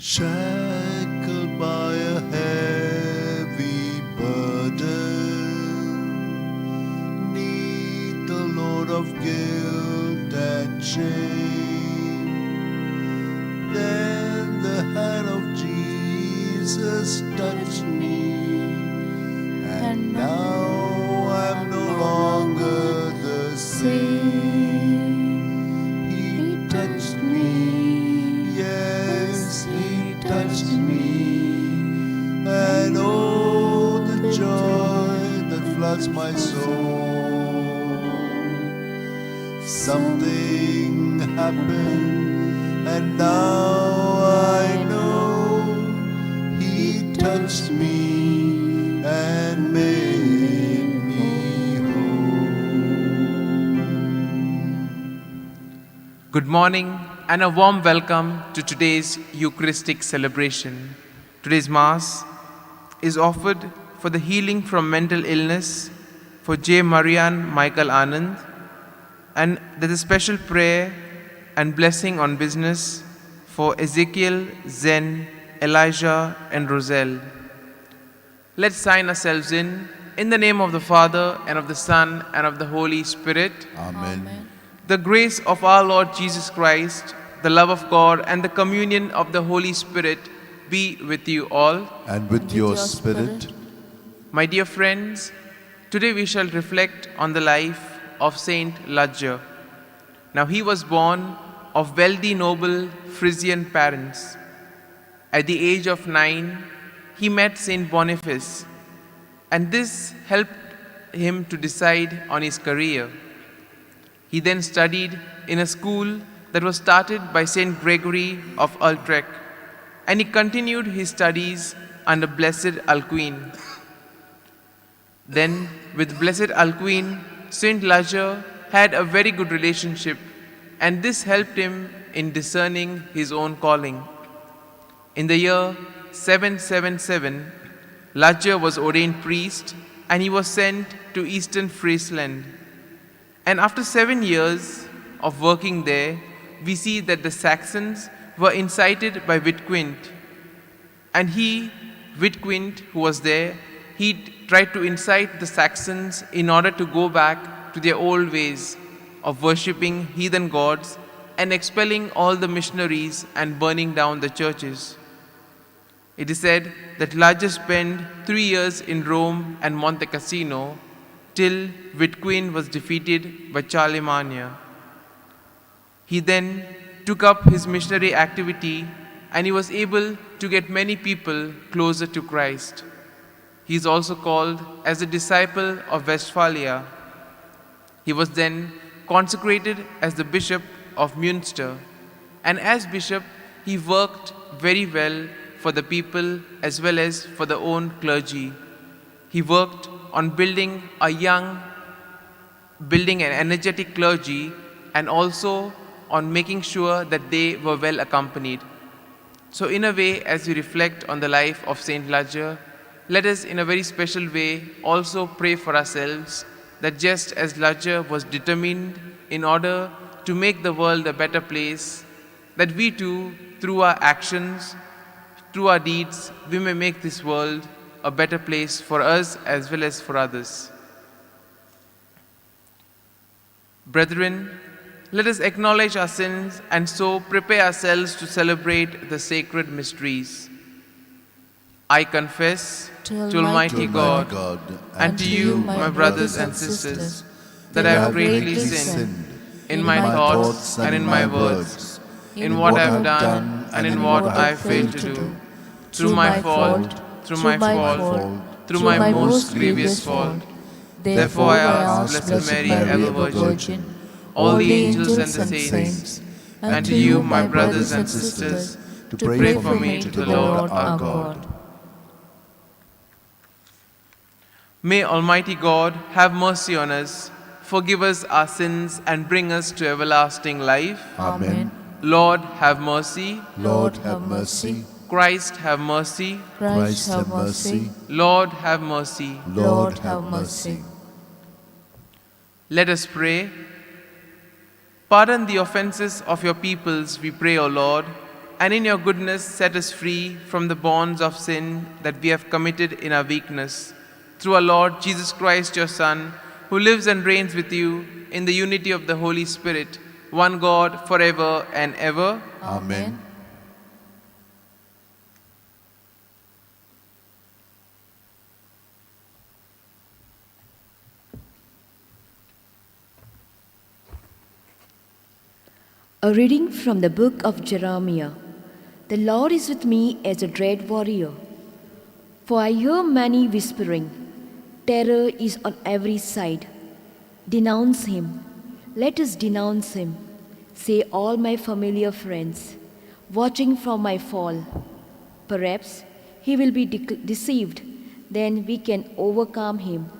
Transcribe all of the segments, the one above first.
shackled by a heavy burden, 'neath the load of guilt and shame. Then the hand of Jesus touched me, and now I'm no longer the same. He touched me, yes, He touched me, and oh, the joy that floods my soul. Something happened, and now I know He touched me and made me whole. Good morning and a warm welcome to today's Eucharistic celebration. Today's Mass is offered for the healing from mental illness for J. Marianne Michael Anand, and there's a special prayer and blessing on business for Ezekiel, Zen, Elijah, and Roselle. Let's sign ourselves in the name of the Father, and of the Son, and of the Holy Spirit. Amen. The grace of our Lord Jesus Christ, the love of God, and the communion of the Holy Spirit be with you all. And with your spirit. My dear friends, today we shall reflect on the life of Saint Ludger. Now he was born of wealthy, noble Frisian parents. At the age of 9, he met Saint Boniface, and this helped him to decide on his career. He then studied in a school that was started by Saint Gregory of Utrecht, and he continued his studies under Blessed Alcuin. Then, with Blessed Alcuin, Saint Ludger had a very good relationship, and this helped him in discerning his own calling. In the year 777, Ludger was ordained priest, and he was sent to eastern Friesland. And after 7 years of working there, we see that the Saxons were incited by Witquind. And Witquind, who was there, he tried to incite the Saxons in order to go back to their old ways of worshipping heathen gods and expelling all the missionaries and burning down the churches. It is said that Ludger spent 3 years in Rome and Monte Cassino till Witquind was defeated by Charlemagne. He then took up his missionary activity, and he was able to get many people closer to Christ. He is also called as a disciple of Westphalia. He was then consecrated as the Bishop of Münster, and as bishop he worked very well for the people as well as for the own clergy. He worked on building an energetic clergy, and also on making sure that they were well accompanied. So in a way, as we reflect on the life of Saint Ludger, let us in a very special way also pray for ourselves, that just as Ludger was determined in order to make the world a better place, that we too, through our actions, through our deeds, we may make this world a better place for us as well as for others. Brethren, let us acknowledge our sins and so prepare ourselves to celebrate the sacred mysteries. I confess to Almighty God and to you, my brothers and sisters, that I have greatly sinned in my thoughts and in my words, in what I have done and in what I have failed to do, through my fault, through my most grievous fault. Therefore I ask Blessed Mary, ever Virgin, all the angels and the saints, and to you, my brothers and sisters, to pray for me to the Lord our God. May Almighty God have mercy on us, forgive us our sins, and bring us to everlasting life. Amen. Lord, have mercy. Lord, have mercy. Christ, have mercy. Christ, have mercy. Lord, have mercy. Lord, have mercy. Let us pray. Pardon the offenses of your peoples, we pray, O Lord, and in your goodness set us free from the bonds of sin that we have committed in our weakness. Through our Lord Jesus Christ, your Son, who lives and reigns with you in the unity of the Holy Spirit, one God, forever and ever. Amen. A reading from the book of Jeremiah. The Lord is with me as a dread warrior. For I hear many whispering, terror is on every side. Denounce him. Let us denounce him, say all my familiar friends, watching for my fall. Perhaps he will be deceived, then we can overcome him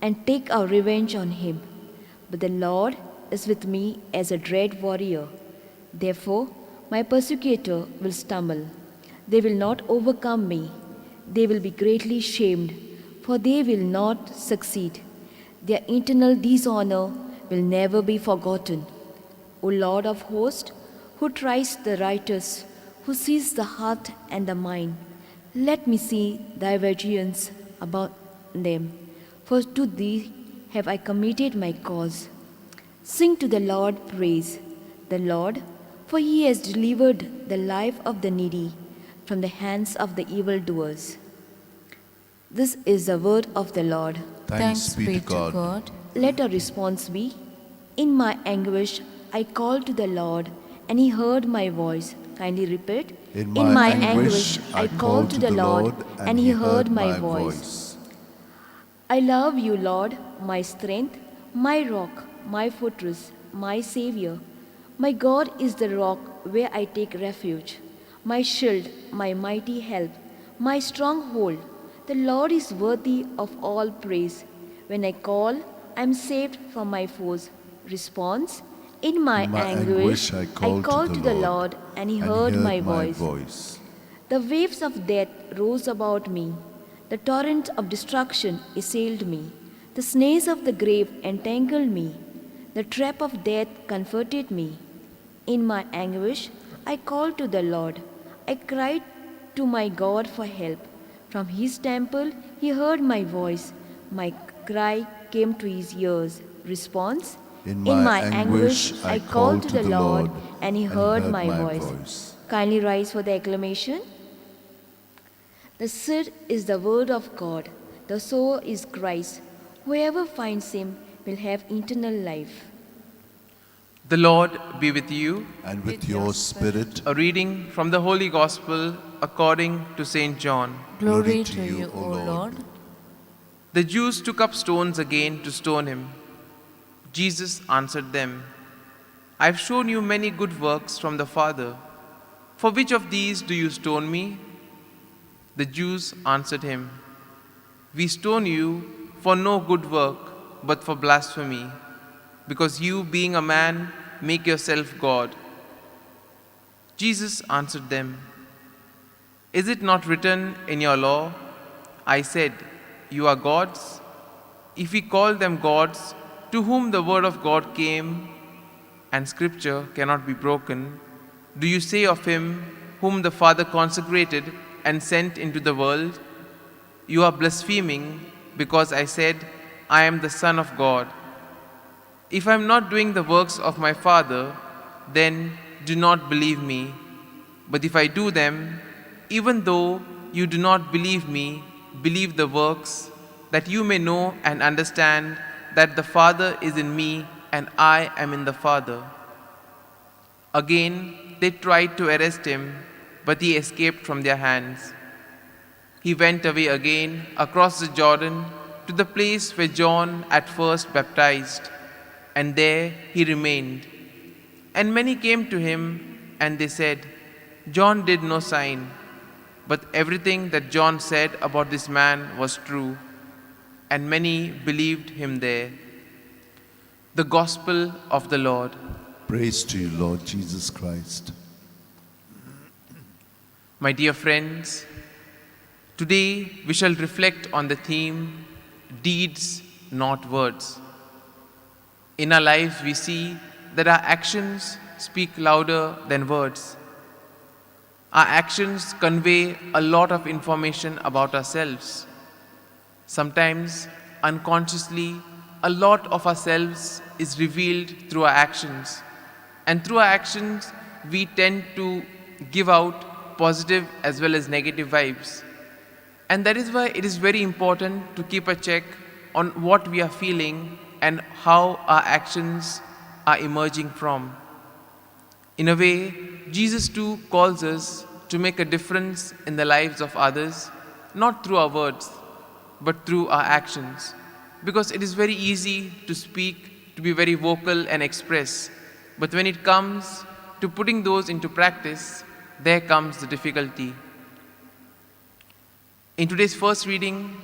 and take our revenge on him. But the Lord is with me as a dread warrior. Therefore, my persecutor will stumble. They will not overcome me. They will be greatly shamed, for they will not succeed. Their eternal dishonor will never be forgotten. O Lord of hosts, who tries the righteous, who sees the heart and the mind, let me see thy vengeance about them, for to thee have I committed my cause. Sing to the Lord praise, the Lord, for he has delivered the life of the needy from the hands of the evildoers. This is the word of the Lord. Thanks be to God. Let our response be, in my anguish I called to the Lord, and he heard my voice. Kindly repeat. In my anguish I called to the Lord, and he heard my voice. I love you, Lord, my strength, my rock, my fortress, my Savior. My God is the rock where I take refuge, my shield, my mighty help, my stronghold. The Lord is worthy of all praise. When I call, I am saved from my foes. Response: in my anguish, I called to the Lord, and he heard my voice. The waves of death rose about me. The torrent of destruction assailed me. The snares of the grave entangled me. The trap of death comforted me. In my anguish, I called to the Lord. I cried to my God for help. From his temple, he heard my voice. My cry came to his ears. Response: in my anguish, I called to the Lord, and he heard my voice. Kindly rise for the acclamation. The seed is the word of God. The sower is Christ. Whoever finds him will have eternal life. The Lord be with you. And with your spirit. A reading from the Holy Gospel according to St. John. Glory to you, O Lord. The Jews took up stones again to stone him. Jesus answered them, I have shown you many good works from the Father. For which of these do you stone me? The Jews answered him, We stone you for no good work, but for blasphemy, because you, being a man, make yourself God. Jesus answered them, Is it not written in your law, I said, You are gods? If we call them gods, to whom the word of God came, and scripture cannot be broken, do you say of him whom the Father consecrated and sent into the world, You are blaspheming, because I said, I am the Son of God. If I am not doing the works of my Father, then do not believe me. But if I do them, even though you do not believe me, believe the works, that you may know and understand that the Father is in me and I am in the Father. Again, they tried to arrest him, but he escaped from their hands. He went away again across the Jordan to the place where John at first baptized, and there he remained. And many came to him, and they said, John did no sign, but everything that John said about this man was true, and many believed him there. The Gospel of the Lord. Praise to you, Lord Jesus Christ. My dear friends, today we shall reflect on the theme, Deeds, not words. In our lives we see that our actions speak louder than words. Our actions convey a lot of information about ourselves. Sometimes, unconsciously, a lot of ourselves is revealed through our actions. And through our actions, we tend to give out positive as well as negative vibes. And that is why it is very important to keep a check on what we are feeling and how our actions are emerging from. In a way, Jesus too calls us to make a difference in the lives of others, not through our words, but through our actions. Because it is very easy to speak, to be very vocal and express. But when it comes to putting those into practice, there comes the difficulty. In today's first reading,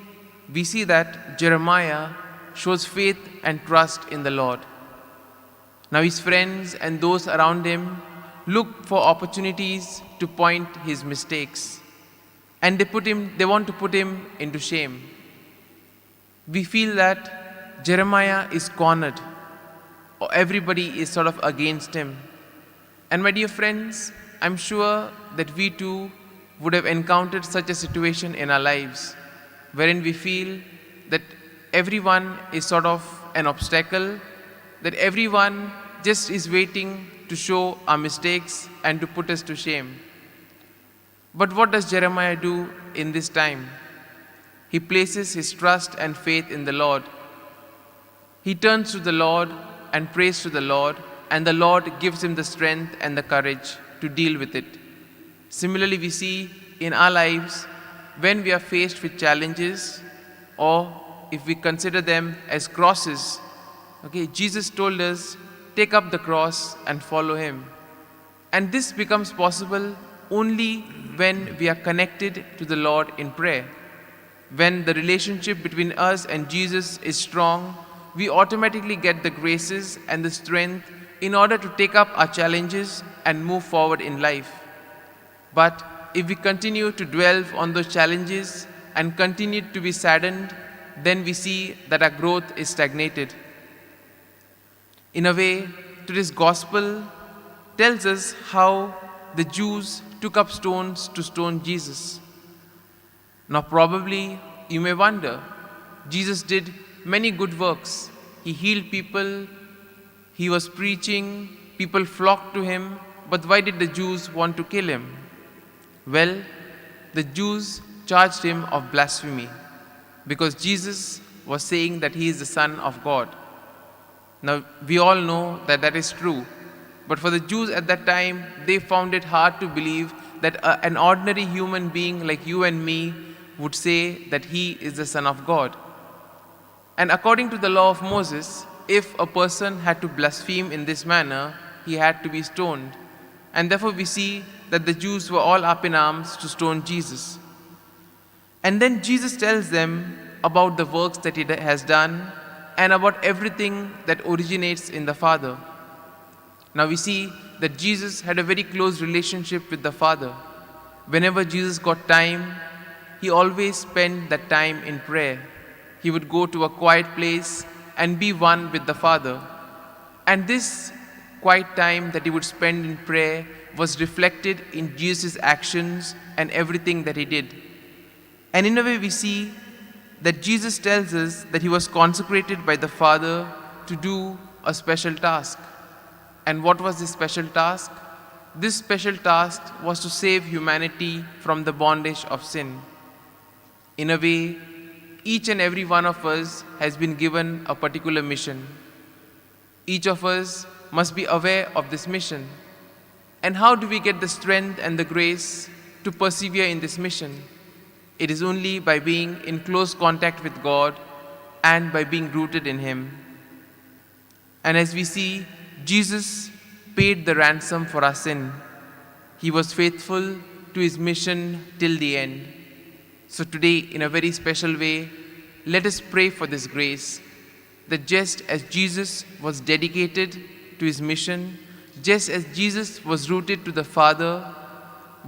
we see that Jeremiah shows faith and trust in the Lord. Now his friends and those around him look for opportunities to point his mistakes, and they want to put him into shame. We feel that Jeremiah is cornered, or everybody is sort of against him. And my dear friends, I'm sure that we too would have encountered such a situation in our lives, wherein we feel that everyone is sort of an obstacle, that everyone just is waiting to show our mistakes and to put us to shame. But what does Jeremiah do in this time? He places his trust and faith in the Lord. He turns to the Lord and prays to the Lord, and the Lord gives him the strength and the courage to deal with it. Similarly, we see in our lives, when we are faced with challenges, or if we consider them as crosses, Jesus told us, take up the cross and follow him. And this becomes possible only when we are connected to the Lord in prayer. When the relationship between us and Jesus is strong, we automatically get the graces and the strength in order to take up our challenges and move forward in life. But if we continue to dwell on those challenges and continue to be saddened, then we see that our growth is stagnated. In a way, today's gospel tells us how the Jews took up stones to stone Jesus. Now probably you may wonder, Jesus did many good works. He healed people, he was preaching, people flocked to him, but why did the Jews want to kill him? Well, the Jews charged him of blasphemy because Jesus was saying that he is the Son of God. Now, we all know that that is true, but for the Jews at that time, they found it hard to believe that an ordinary human being like you and me would say that he is the Son of God. And according to the law of Moses, if a person had to blaspheme in this manner, he had to be stoned. And therefore we see that the Jews were all up in arms to stone Jesus. And then Jesus tells them about the works that he has done and about everything that originates in the Father. Now we see that Jesus had a very close relationship with the Father. Whenever Jesus got time, he always spent that time in prayer. He would go to a quiet place and be one with the Father. And this quiet time that he would spend in prayer was reflected in Jesus' actions and everything that he did. And in a way we see that Jesus tells us that he was consecrated by the Father to do a special task. And what was this special task? This special task was to save humanity from the bondage of sin. In a way, each and every one of us has been given a particular mission. Each of us must be aware of this mission. And how do we get the strength and the grace to persevere in this mission? It is only by being in close contact with God and by being rooted in him. And as we see, Jesus paid the ransom for our sin. He was faithful to his mission till the end. So today, in a very special way, let us pray for this grace, that just as Jesus was dedicated to his mission, just as Jesus was rooted to the Father,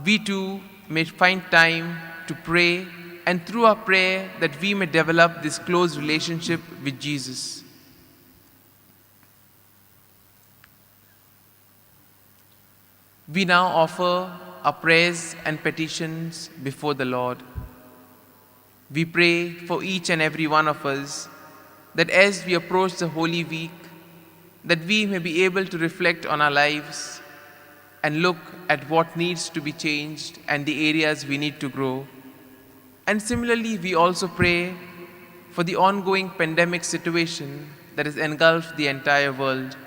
we too may find time to pray, and through our prayer that we may develop this close relationship with Jesus. We now offer our prayers and petitions before the Lord. We pray for each and every one of us that as we approach the Holy Week, that we may be able to reflect on our lives and look at what needs to be changed and the areas we need to grow. And similarly, we also pray for the ongoing pandemic situation that has engulfed the entire world.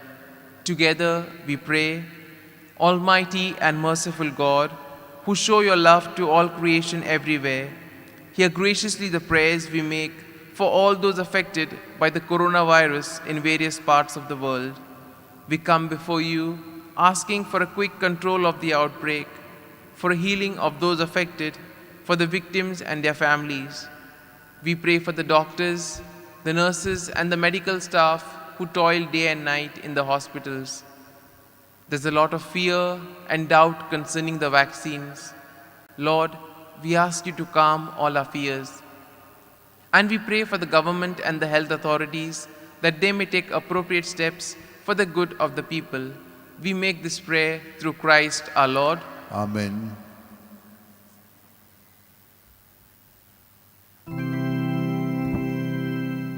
Together we pray, Almighty and merciful God, who show your love to all creation everywhere, hear graciously the prayers we make for all those affected by the coronavirus in various parts of the world. We come before you asking for a quick control of the outbreak, for a healing of those affected, for the victims and their families. We pray for the doctors, the nurses, and the medical staff who toil day and night in the hospitals. There's a lot of fear and doubt concerning the vaccines. Lord, we ask you to calm all our fears. And we pray for the government and the health authorities that they may take appropriate steps for the good of the people. We make this prayer through Christ our Lord. Amen.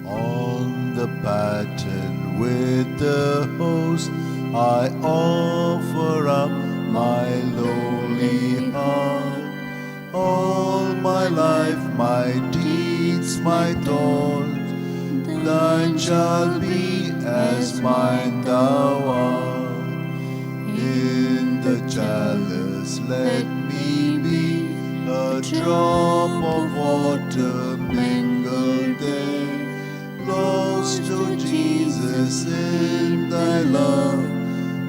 On the pattern with the host, I offer up my lowly heart. All my life, my deeds, my thoughts, thine shall be as mine thou art. In the chalice let me be a drop of water mingled there, lost to Jesus in thy love,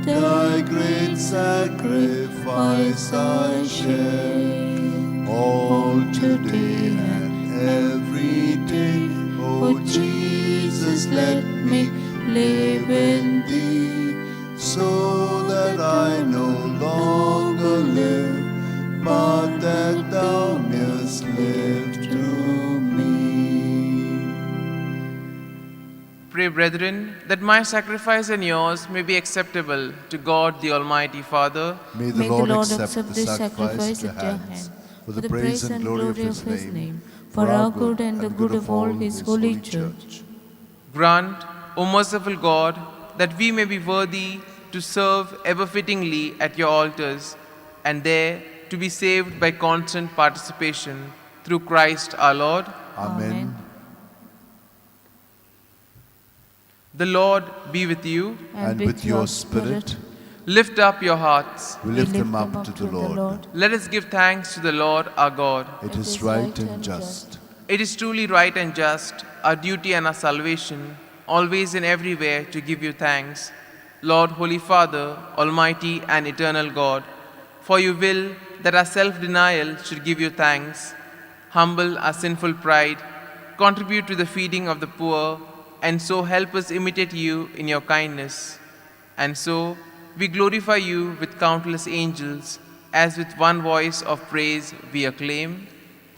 thy great sacrifice I share. All today and every day, O Jesus, let me live in thee, so that I no longer live, but that thou mayest live through me. Pray, brethren, that my sacrifice and yours may be acceptable to God the Almighty Father. May the Lord accept the sacrifice at your hands, for the praise and glory of his name, for our good and the good of all his holy church. Grant, O merciful God, that we may be worthy to serve ever fittingly at your altars, and there to be saved by constant participation through Christ our Lord. Amen. The Lord be with you. And with your spirit, Lift up your hearts. we lift them up to the Lord. Let us give thanks to the Lord our God. It is right and just. It is truly right and just, our duty and our salvation, always and everywhere to give you thanks, Lord, Holy Father, Almighty and eternal God. For you will that our self-denial should give you thanks, humble our sinful pride, contribute to the feeding of the poor, and so help us imitate you in your kindness. And so we glorify you with countless angels, as with one voice of praise we acclaim,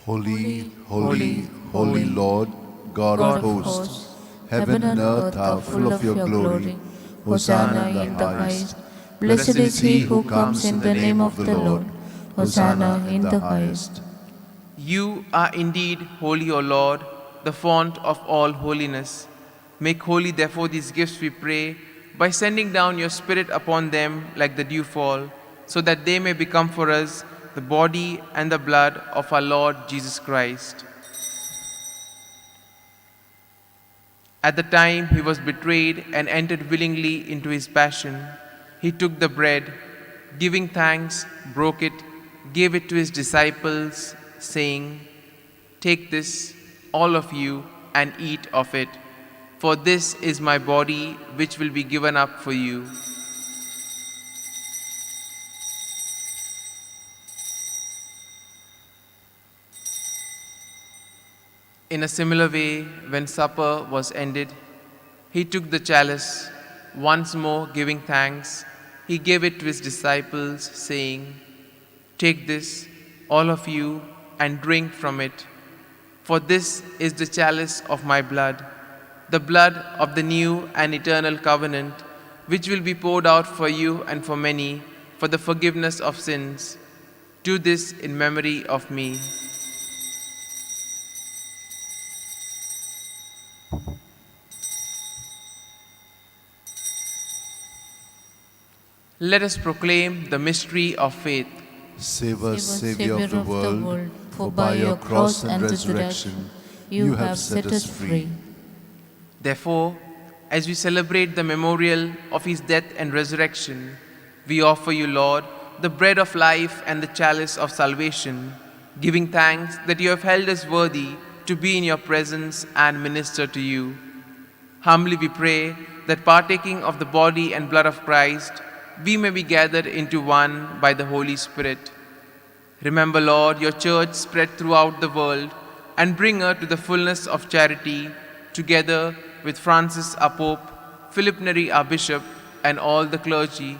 Holy, holy, holy Lord, God of hosts, heaven and earth are full of your glory. Hosanna in the highest. Blessed is he who comes in the name of the Lord. Hosanna in the highest. You are indeed holy, O Lord, the font of all holiness. Make holy, therefore, these gifts, we pray, by sending down your Spirit upon them like the dewfall, so that they may become for us the body and the blood of our Lord Jesus Christ. At the time he was betrayed and entered willingly into his passion, he took the bread, giving thanks, broke it, gave it to his disciples, saying, "Take this, all of you, and eat of it, for this is my body which will be given up for you." In a similar way, when supper was ended, he took the chalice, once more giving thanks, he gave it to his disciples, saying, "Take this, all of you, and drink from it, for this is the chalice of my blood, the blood of the new and eternal covenant, which will be poured out for you and for many for the forgiveness of sins. Do this in memory of me. Let us proclaim the mystery of faith. Save us, Savior of the world, for by your cross and resurrection you have set us free. Therefore, as we celebrate the memorial of his death and resurrection, we offer you, Lord, the bread of life and the chalice of salvation, giving thanks that you have held us worthy to be in your presence and minister to you. Humbly we pray that partaking of the body and blood of Christ, we may be gathered into one by the Holy Spirit. Remember, Lord, your church spread throughout the world, and bring her to the fullness of charity, together with Francis our Pope, Philip Neri our Bishop, and all the clergy.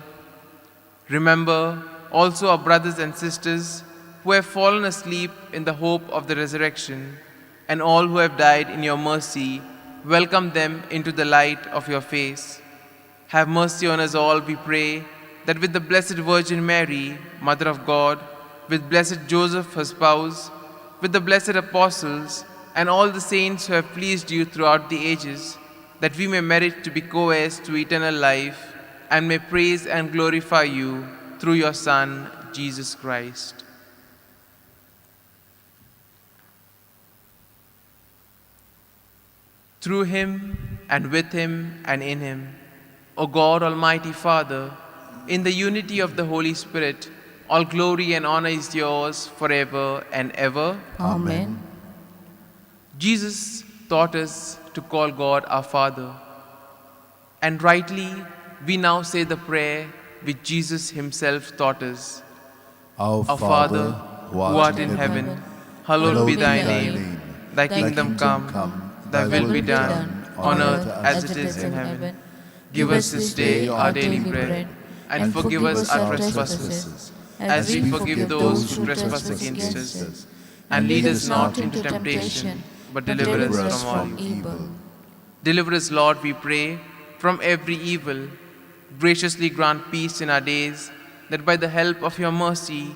Remember also our brothers and sisters who have fallen asleep in the hope of the resurrection, and all who have died in your mercy. Welcome them into the light of your face. Have mercy on us all, we pray, that with the Blessed Virgin Mary, Mother of God, with blessed Joseph, her spouse, with the blessed apostles, and all the saints who have pleased you throughout the ages, that we may merit to be co-heirs to eternal life, and may praise and glorify you through your Son, Jesus Christ. Through him, and with him, and in him, O God, Almighty Father, in the unity of the Holy Spirit, all glory and honor is yours forever and ever. Amen. Jesus taught us to call God our Father. And rightly, we now say the prayer which Jesus himself taught us. Our Father, who art in heaven, hallowed be thy name. Thy kingdom come, thy will be done, on earth as it is in heaven. Give us this day our daily bread, and forgive us our trespasses, as we forgive those who trespass against us. And lead us not into temptation, but deliver us from all evil. Deliver us, Lord, we pray, from every evil. Graciously grant peace in our days, that by the help of your mercy,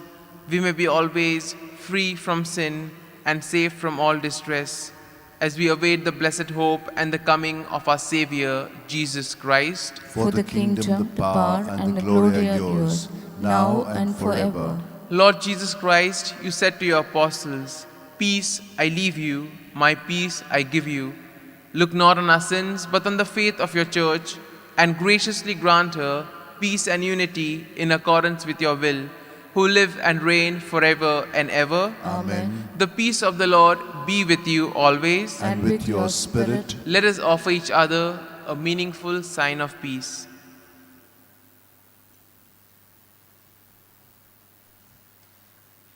we may be always free from sin and safe from all distress, as we await the blessed hope and the coming of our Savior, Jesus Christ. For the kingdom, the power, and the glory are yours, now and forever. Lord Jesus Christ, you said to your apostles, "Peace I leave you, my peace I give you." Look not on our sins, but on the faith of your church, and graciously grant her peace and unity in accordance with your will, who live and reign forever and ever. Amen. The peace of the Lord be with you always. and with your spirit. Let us offer each other a meaningful sign of peace.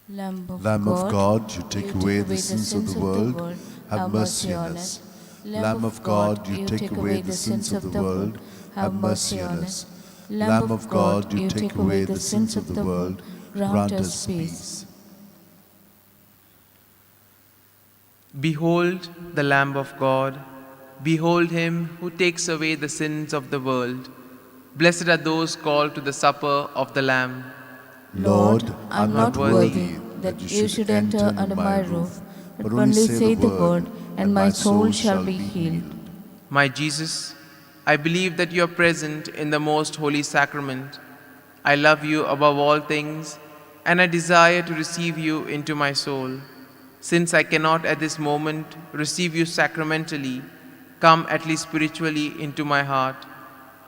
Lamb of God, you take away the sins of the world, have mercy on us. Lamb of God, you take away the sins of the world, have mercy on us. Lamb of God, you take away the sins of the world, grant us peace. Behold the Lamb of God. Behold him who takes away the sins of the world. Blessed are those called to the supper of the Lamb. Lord, I am not worthy that you should enter under my roof, but only say the word, and my soul shall be healed. My Jesus, I believe that you are present in the most holy sacrament. I love you above all things, and I desire to receive you into my soul. Since I cannot at this moment receive you sacramentally, come at least spiritually into my heart.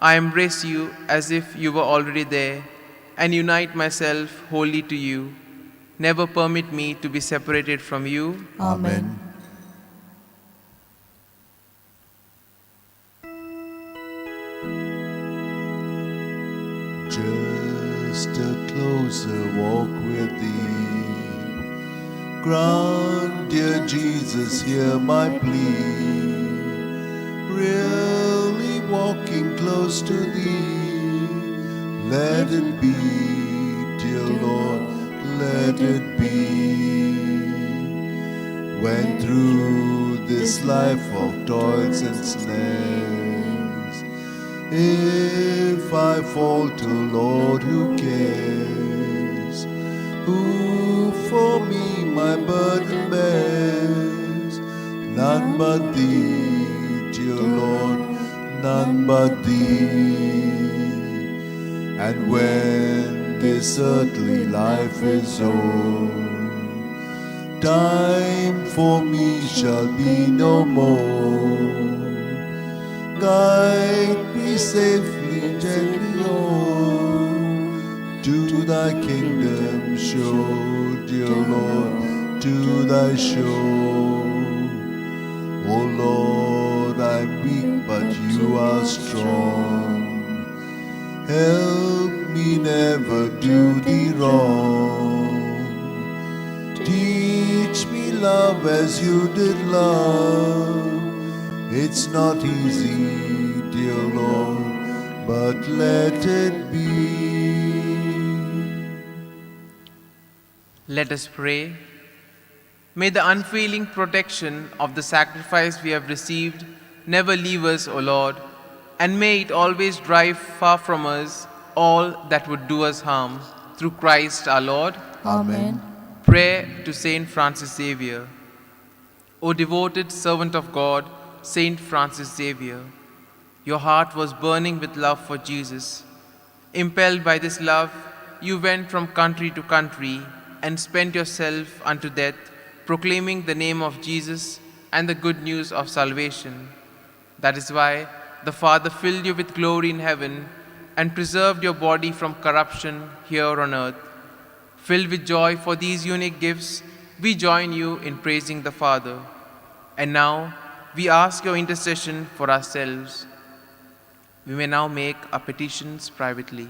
I embrace you as if you were already there, and unite myself wholly to you. Never permit me to be separated from you. Amen. Just a closer walk with thee. Grant, dear Jesus, hear my plea. Really walking close to thee. Let it be, dear Lord, let it be. When through this life of toils and snares, if I falter, Lord, who cares? Who for me my burden bears. None but thee, dear Lord, none but thee. And when this earthly life is o'er, time for me shall be no more. Guide me safely, gently on to thy kingdom show, dear Lord, to thy shore. O Lord, I'm weak, but you are strong. Help me never do thee wrong. Teach me love as you did love. It's not easy, dear Lord, but let it be. Let us pray. May the unfailing protection of the sacrifice we have received never leave us, O Lord, and may it always drive far from us all that would do us harm. Through Christ our Lord. Amen. Prayer to Saint Francis Xavier. O devoted servant of God, Saint Francis Xavier, your heart was burning with love for Jesus. Impelled by this love, you went from country to country and spent yourself unto death, proclaiming the name of Jesus and the good news of salvation. That is why the Father filled you with glory in heaven and preserved your body from corruption here on earth. Filled with joy for these unique gifts, we join you in praising the Father. And now, we ask your intercession for ourselves. We may now make our petitions privately.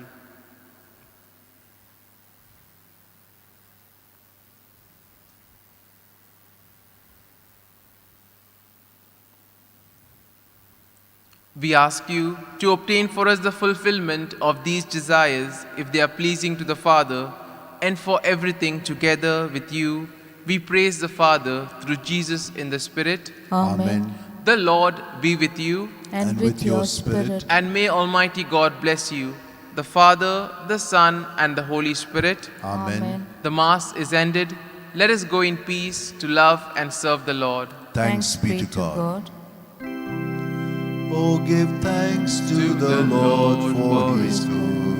We ask you to obtain for us the fulfillment of these desires if they are pleasing to the Father, and for everything together with you, we praise the Father through Jesus in the Spirit. Amen. The Lord be with you, And with your spirit. and may Almighty God bless you, the Father, the Son, and the Holy Spirit. Amen. The Mass is ended. Let us go in peace to love and serve the Lord. Thanks be to God. Oh, give thanks to the Lord for his good.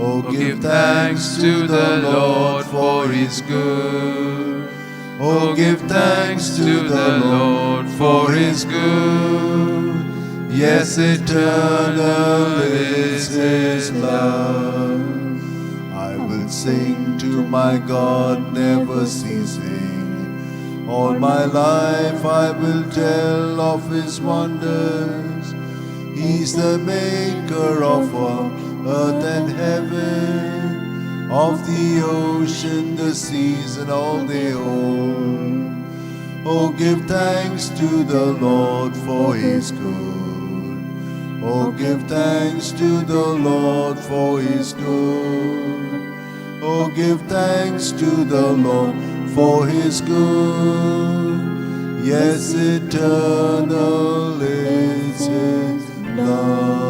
Oh, give thanks to the Lord for his good. Oh, give thanks to the Lord for his good. Yes, eternal is his love. I will sing to my God, never ceasing. All my life I will tell of his wonders. He's the maker of all earth and heaven, of the ocean, the seas, and all they hold. Oh, give thanks to the Lord for his good. Oh, give thanks to the Lord for his good. Oh, give thanks to the Lord for his good. Yes, eternal is his love.